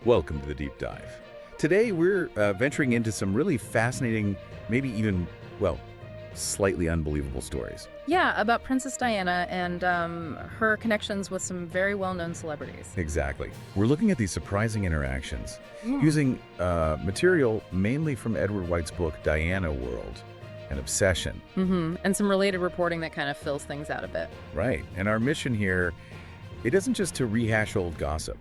Welcome to the Deep Dive. Today we're venturing into some really fascinating, maybe even, well, slightly unbelievable stories. Yeah, about Princess Diana and her connections with some very well-known celebrities. Exactly. We're looking at these surprising interactions Hmm. using material mainly from Edward White's book, Diana World, an obsession. And some related reporting that kind of fills things out a bit. Right. And our mission here, it isn't just to rehash old gossip.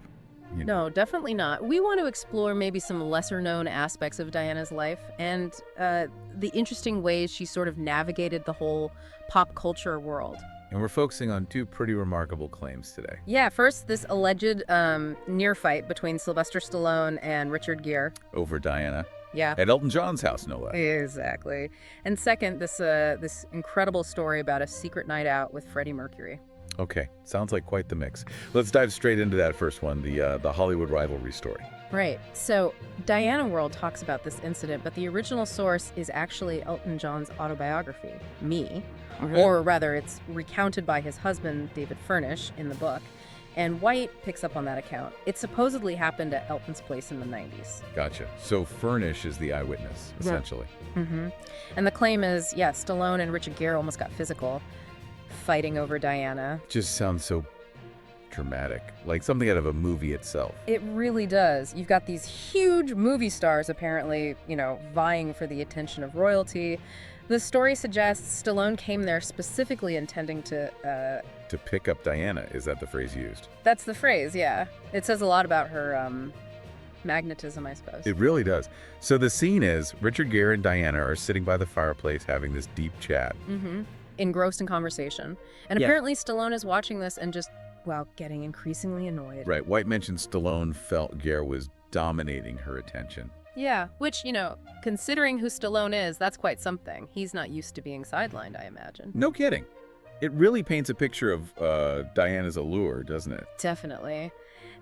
No, definitely not. We want to explore maybe some lesser-known aspects of Diana's life and the interesting ways she sort of navigated the whole pop culture world. And we're focusing on two pretty remarkable claims today. Yeah, first, this alleged near fight between Sylvester Stallone and Richard Gere. Over Diana. Yeah. At Elton John's house, no less. Exactly. And second, this incredible story about a secret night out with Freddie Mercury. Okay, sounds like quite the mix. Let's dive straight into that first one, the Hollywood rivalry story. Right. So Diana World talks about this incident, but the original source is actually Elton John's autobiography, Me. Okay. Or rather, it's recounted by his husband, David Furnish, in the book. And White picks up on that account. It supposedly happened at Elton's place in the 90s. Gotcha. So Furnish is the eyewitness, essentially. And the claim is, yeah, Stallone and Richard Gere almost got physical, fighting over Diana. Just sounds so dramatic, like something out of a movie itself. It really does. You've got these huge movie stars apparently, vying for the attention of royalty. The story suggests Stallone came there specifically intending to... To pick up Diana, is that the phrase used? That's the phrase, yeah. It says a lot about her magnetism, I suppose. It really does. So the scene is Richard Gere and Diana are sitting by the fireplace having this deep chat. Engrossed in conversation. And Yeah. apparently Stallone is watching this and just, getting increasingly annoyed. Right. White mentioned Stallone felt Gere was dominating her attention. Yeah, which, considering who Stallone is, that's quite something. He's not used to being sidelined, I imagine. No kidding. It really paints a picture of Diana's allure, doesn't it? Definitely.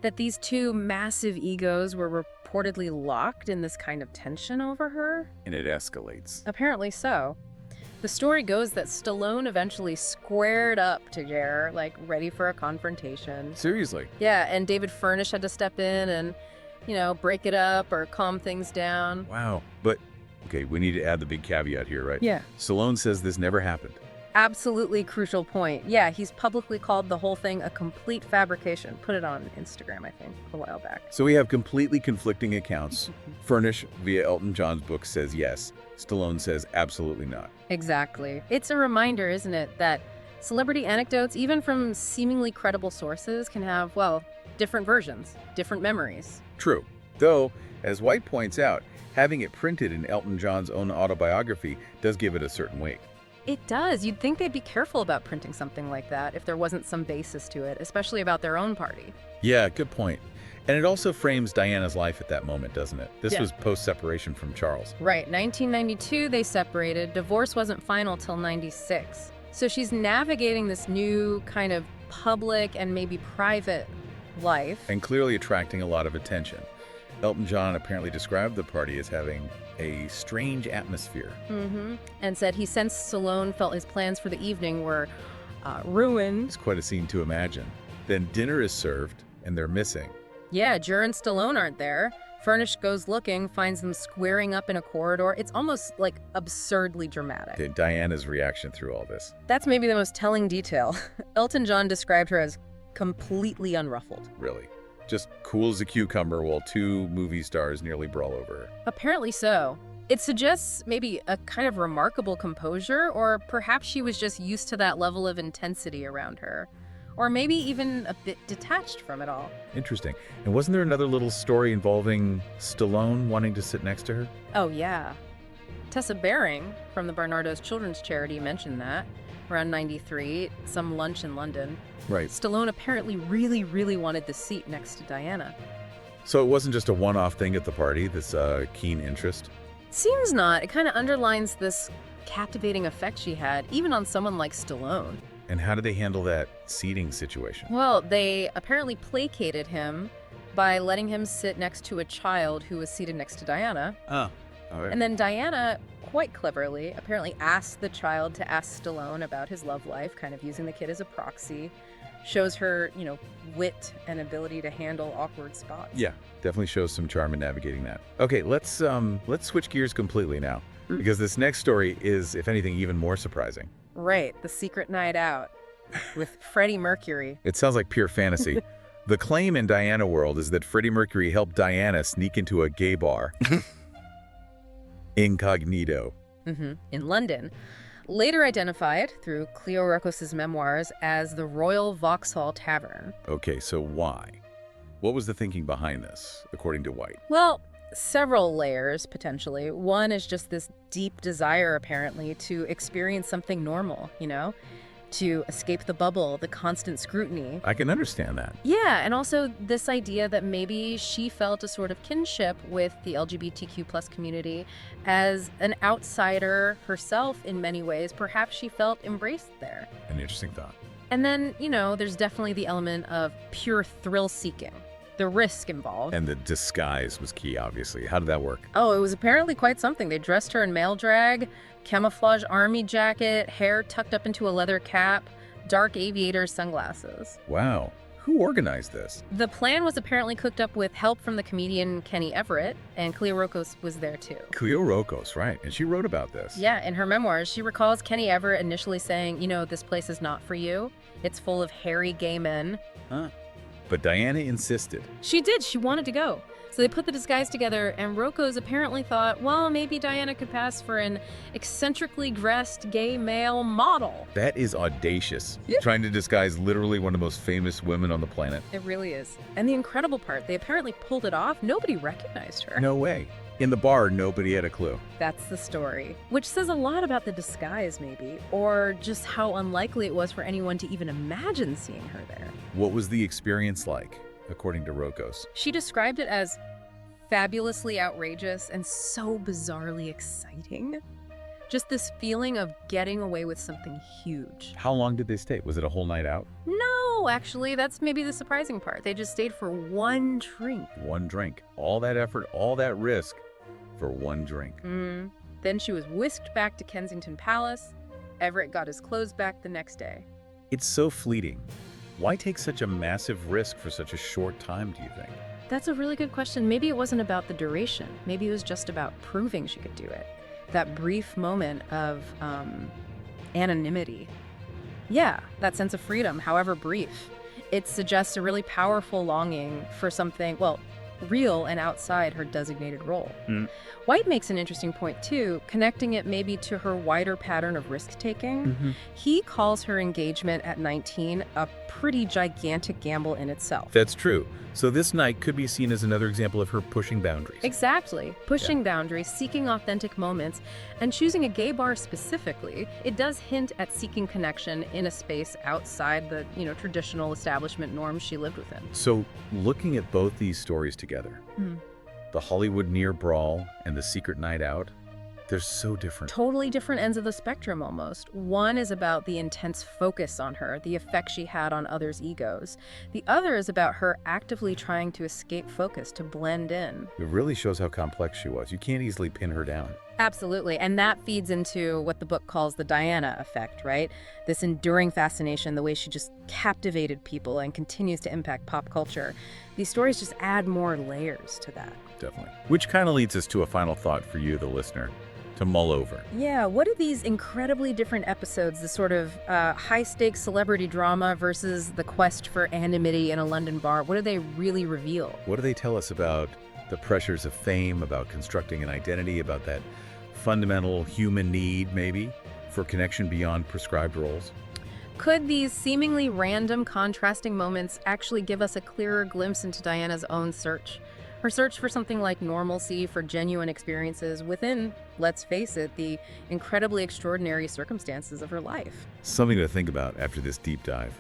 That these two massive egos were reportedly locked in this kind of tension over her? And it escalates. Apparently so. The story goes that Stallone eventually squared up to Gere, ready for a confrontation. Seriously. Yeah, and David Furnish had to step in and, break it up or calm things down. Wow. But, okay, we need to add the big caveat here, right? Yeah. Stallone says this never happened. Absolutely crucial point. Yeah, he's publicly called the whole thing a complete fabrication. Put it on Instagram, I think, a while back. So we have completely conflicting accounts. Furnish, via Elton John's book, says yes. Stallone says absolutely not. Exactly. It's a reminder, isn't it, that celebrity anecdotes, even from seemingly credible sources, can have, different versions, different memories. True. Though, as White points out, having it printed in Elton John's own autobiography does give it a certain weight. It does. You'd think they'd be careful about printing something like that if there wasn't some basis to it, especially about their own party. Yeah, good point. And it also frames Diana's life at that moment, doesn't it? This Yeah. was post-separation from Charles. Right. 1992, they separated. Divorce wasn't final till 96. So she's navigating this new kind of public and maybe private life. And clearly attracting a lot of attention. Elton John apparently described the party as having a strange atmosphere. And said he sensed Stallone felt his plans for the evening were ruined. It's quite a scene to imagine. Then dinner is served, and they're missing. Yeah, Gere and Stallone aren't there. Furnish goes looking, finds them squaring up in a corridor. It's almost absurdly dramatic. Diana's reaction through all this. That's maybe the most telling detail. Elton John described her as completely unruffled. Really. Just cool as a cucumber while two movie stars nearly brawl over her. Apparently so. It suggests maybe a kind of remarkable composure, or perhaps she was just used to that level of intensity around her. Or maybe even a bit detached from it all. Interesting. And wasn't there another little story involving Stallone wanting to sit next to her? Oh, yeah. Tessa Baring from the Barnardo's Children's Charity mentioned that. Around 93, some lunch in London. Right. Stallone apparently really, really wanted the seat next to Diana. So it wasn't just a one-off thing at the party, this keen interest? Seems not. It kind of underlines this captivating effect she had, even on someone like Stallone. And how did they handle that seating situation? Well, they apparently placated him by letting him sit next to a child who was seated next to Diana. Oh, all right. And then Diana, quite cleverly, apparently asked the child to ask Stallone about his love life, kind of using the kid as a proxy. Shows her, wit and ability to handle awkward spots. Yeah, definitely shows some charm in navigating that. Okay, let's switch gears completely now, because this next story is, if anything, even more surprising. Right, the secret night out with Freddie Mercury. It sounds like pure fantasy. The claim in Diana world is that Freddie Mercury helped Diana sneak into a gay bar. Incognito. In London. Later identified through Cleo Rocos's memoirs as the Royal Vauxhall Tavern. Okay, so why? What was the thinking behind this, according to White? Well, several layers, potentially. One is just this deep desire, apparently, to experience something normal, to escape the bubble, the constant scrutiny. I can understand that. Yeah, and also this idea that maybe she felt a sort of kinship with the LGBTQ plus community as an outsider herself in many ways. Perhaps she felt embraced there. An interesting thought. And then, there's definitely the element of pure thrill-seeking. The risk involved. And the disguise was key, obviously. How did that work? Oh, it was apparently quite something. They dressed her in male drag, camouflage army jacket, hair tucked up into a leather cap, dark aviator sunglasses. Wow. Who organized this? The plan was apparently cooked up with help from the comedian Kenny Everett, and Cleo Rocos was there too. Cleo Rocos, right. And she wrote about this. Yeah, in her memoirs, she recalls Kenny Everett initially saying, this place is not for you. It's full of hairy gay men. Huh. But Diana insisted. She did. She wanted to go. So they put the disguise together, and Rocos apparently thought, well, maybe Diana could pass for an eccentrically dressed gay male model. That is audacious. Yeah. Trying to disguise literally one of the most famous women on the planet. It really is. And the incredible part, they apparently pulled it off. Nobody recognized her. No way. In the bar, nobody had a clue. That's the story. Which says a lot about the disguise, maybe, or just how unlikely it was for anyone to even imagine seeing her there. What was the experience like, according to Rocos? She described it as fabulously outrageous and so bizarrely exciting. Just this feeling of getting away with something huge. How long did they stay? Was it a whole night out? No, actually, that's maybe the surprising part. They just stayed for one drink. One drink. All that effort, all that risk for one drink. Then she was whisked back to Kensington Palace. Everett got his clothes back the next day. It's so fleeting. Why take such a massive risk for such a short time, do you think? That's a really good question. Maybe it wasn't about the duration. Maybe it was just about proving she could do it. That brief moment of anonymity. Yeah, that sense of freedom, however brief. It suggests a really powerful longing for something, real and outside her designated role. White makes an interesting point, too, connecting it maybe to her wider pattern of risk-taking. He calls her engagement at 19 a pretty gigantic gamble in itself. That's true. So this night could be seen as another example of her pushing boundaries. Exactly. Pushing boundaries, seeking authentic moments, and choosing a gay bar specifically. It does hint at seeking connection in a space outside the, traditional establishment norms she lived within. So looking at both these stories together, the Hollywood near brawl and the secret night out, they're so different. Totally different ends of the spectrum, almost. One is about the intense focus on her, the effect she had on others' egos. The other is about her actively trying to escape focus, to blend in. It really shows how complex she was. You can't easily pin her down. Absolutely, and that feeds into what the book calls the Diana effect, right? This enduring fascination, the way she just captivated people and continues to impact pop culture. These stories just add more layers to that. Definitely. Which kind of leads us to a final thought for you, the listener, to mull over. Yeah, what do these incredibly different episodes, the sort of high-stakes celebrity drama versus the quest for anonymity in a London bar, what do they really reveal? What do they tell us about the pressures of fame, about constructing an identity, about that fundamental human need, maybe, for connection beyond prescribed roles? Could these seemingly random, contrasting moments actually give us a clearer glimpse into Diana's own search? Her search for something like normalcy, for genuine experiences within, let's face it, the incredibly extraordinary circumstances of her life. Something to think about after this deep dive.